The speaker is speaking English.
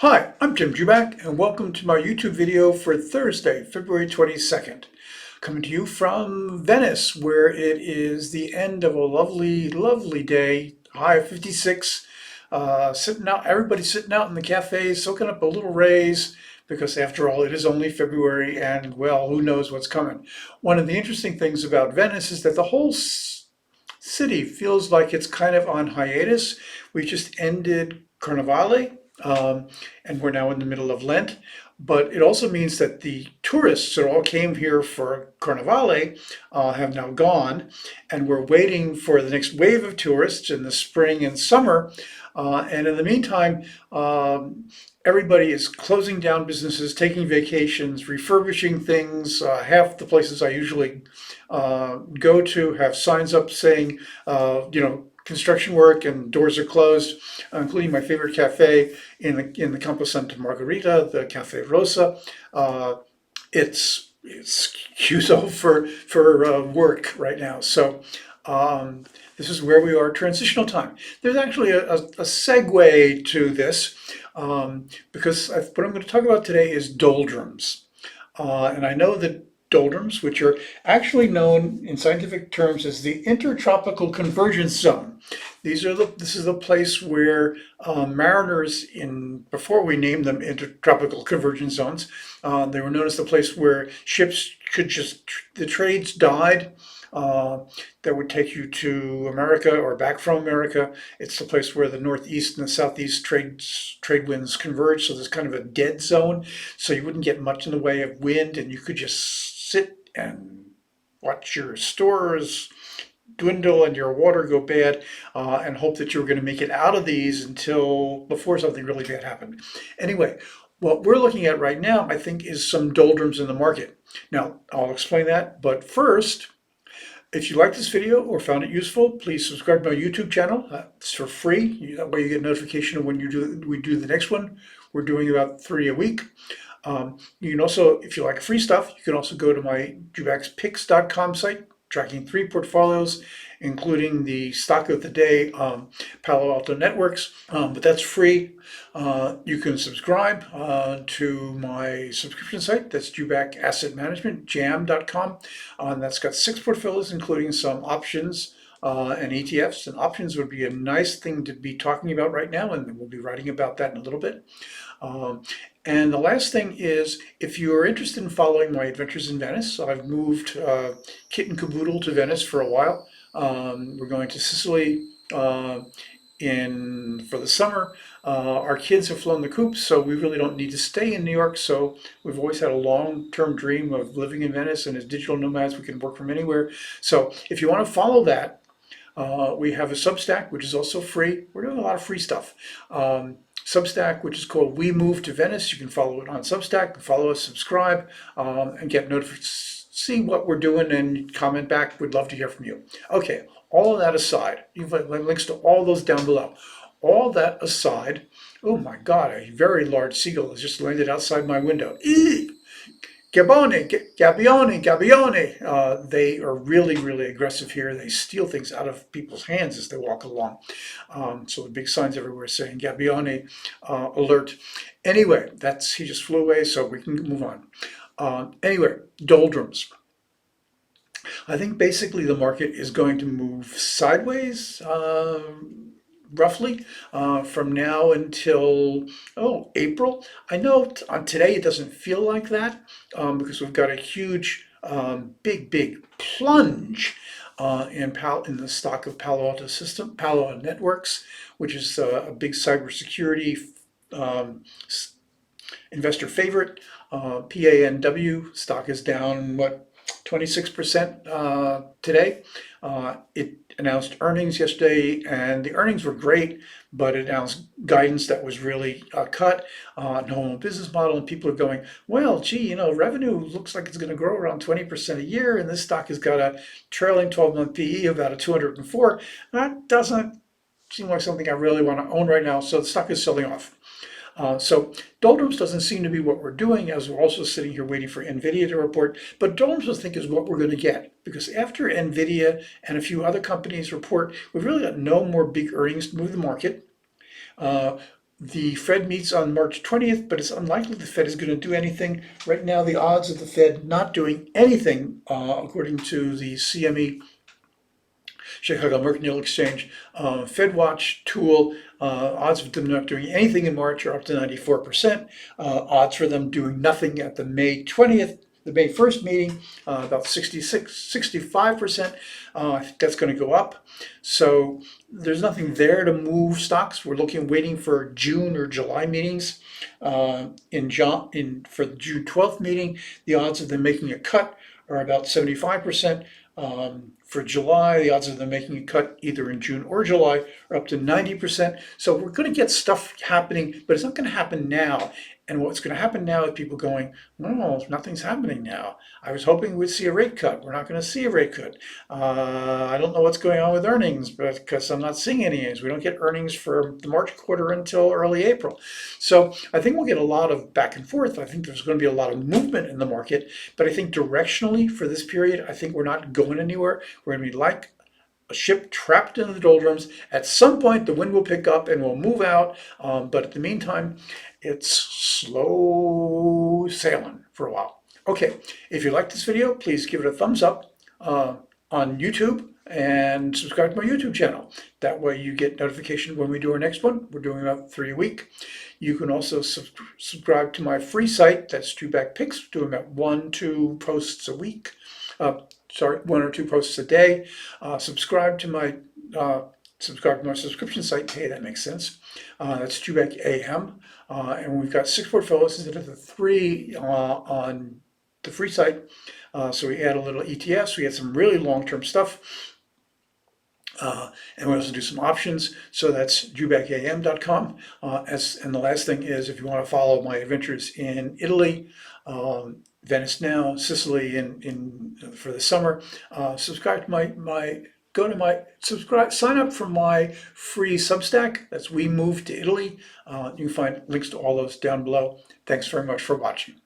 Hi, I'm Jim Juback, and welcome to my YouTube video for Thursday, February 22nd. Coming to you from Venice, where it is the end of a lovely, lovely day, high of 56. Sitting out, everybody's sitting out in the cafes, soaking up a little rays, because after all, it is only February, and well, who knows what's coming. One of the interesting things about Venice is that the whole city feels like it's kind of on hiatus. We just ended Carnivale, and we're now in the middle of Lent. But it also means that the tourists that all came here for Carnivale have now gone, and we're waiting for the next wave of tourists in the spring and summer. And in the meantime, everybody is closing down businesses, taking vacations, refurbishing things. Half the places I usually go to have signs up saying, construction work and doors are closed, including my favorite cafe in the Campo Santa Margherita, the Cafe Rosa. It's QSO for work right now. So this is where we are, transitional time. There's actually a segue to this because what I'm going to talk about today is doldrums. And I know that doldrums, which are actually known in scientific terms as the intertropical convergence zone. This is the place where mariners before we named them intertropical convergence zones, they were known as the place where ships the trades died that would take you to America or back from America. It's the place where the northeast and the southeast trade winds converge. So there's kind of a dead zone. So you wouldn't get much in the way of wind, and you could just sit and watch your stores dwindle and your water go bad, and hope that you were going to make it out of these until before something really bad happened. Anyway, what we're looking at right now, I think, is some doldrums in the market. Now, I'll explain that, but first, if you like this video or found it useful, please subscribe to my YouTube channel. It's for free. That way you get notification of when we do the next one. We're doing about 3 a week. You can also, if you like free stuff, you can also go to my jubaxpicks.com site, tracking 3 portfolios, including the stock of the day, Palo Alto Networks, but that's free. You can subscribe to my subscription site, that's Jubac Asset Management, jam.com, and that's got 6 portfolios, including some options and ETFs. And options would be a nice thing to be talking about right now, and we'll be writing about that in a little bit. And the last thing is, if you're interested in following my adventures in Venice, I've moved kit and caboodle to Venice for a while. We're going to Sicily for the summer. Our kids have flown the coop, so we really don't need to stay in New York. So we've always had a long-term dream of living in Venice, and as digital nomads, we can work from anywhere. So if you want to follow that, we have a Substack, which is also free. We're doing a lot of free stuff. Substack, which is called We Move to Venice. You can follow it on Substack, follow us, subscribe, and get notifications, see what we're doing, and comment back. We'd love to hear from you. Okay, all of that aside, you've got links to all those down below. All that aside, oh my God, a very large seagull has just landed outside my window. Eee! Gabbione. They are really, really aggressive here. They steal things out of people's hands as they walk along. So the big signs everywhere saying Gabbione alert. Anyway, he just flew away, so we can move on. Anyway, doldrums. I think basically the market is going to move sideways, roughly, from now until April. I know on today it doesn't feel like that because we've got a huge, big plunge in the stock of Palo Alto Networks, which is a big cybersecurity investor favorite. PANW stock is down 26% today. It announced earnings yesterday, and the earnings were great, but it announced guidance that was really cut. Normal business model, and people are going, well, gee, revenue looks like it's going to grow around 20% a year, and this stock has got a trailing 12-month PE of about a 204. That doesn't seem like something I really want to own right now, so the stock is selling off. So doldrums doesn't seem to be what we're doing, as we're also sitting here waiting for Nvidia to report. But doldrums, I think, is what we're going to get, because after Nvidia and a few other companies report, we've really got no more big earnings to move the market. The Fed meets on March 20th, but it's unlikely the Fed is going to do anything. Right now, the odds of the Fed not doing anything, according to the CME Chicago Mercantile Exchange Fedwatch tool, odds of them not doing anything in March are up to 94%. Odds for them doing nothing at the May 1st meeting, about 65%. I think that's going to go up. So there's nothing there to move stocks. We're waiting for June or July meetings. For the June 12th meeting, the odds of them making a cut are about 75%. For July, the odds of them making a cut either in June or July are up to 90%. So we're going to get stuff happening, but it's not going to happen now. And what's going to happen now is people going, no, nothing's happening now. I was hoping we'd see a rate cut. We're not going to see a rate cut. I don't know what's going on with earnings, but because I'm not seeing any earnings. We don't get earnings for the March quarter until early April. So I think we'll get a lot of back and forth. I think there's going to be a lot of movement in the market, but I think directionally for this period, I think we're not going anywhere. We're going to be like a ship trapped in the doldrums. At some point, the wind will pick up and we'll move out. But in the meantime, it's slow sailing for a while. Okay, if you like this video, please give it a thumbs up on YouTube and subscribe to my YouTube channel. That way you get notification when we do our next one. We're doing about 3 a week. You can also subscribe to my free site. That's Dewback Picks, doing about 1-2 posts a week. 1 or 2 posts a day. Subscribe to my subscription site. Hey, that makes sense. That's Dewback AM. And we've got 6 portfolios instead of the 3 on the free site. So we add a little ETFs. We add some really long-term stuff. And we also do some options. So that's dewbackam.com. And the last thing is, if you want to follow my adventures in Italy, Venice now, Sicily for the summer, subscribe to sign up for my free Substack. That's We Moved to Italy. You can find links to all those down below. Thanks very much for watching.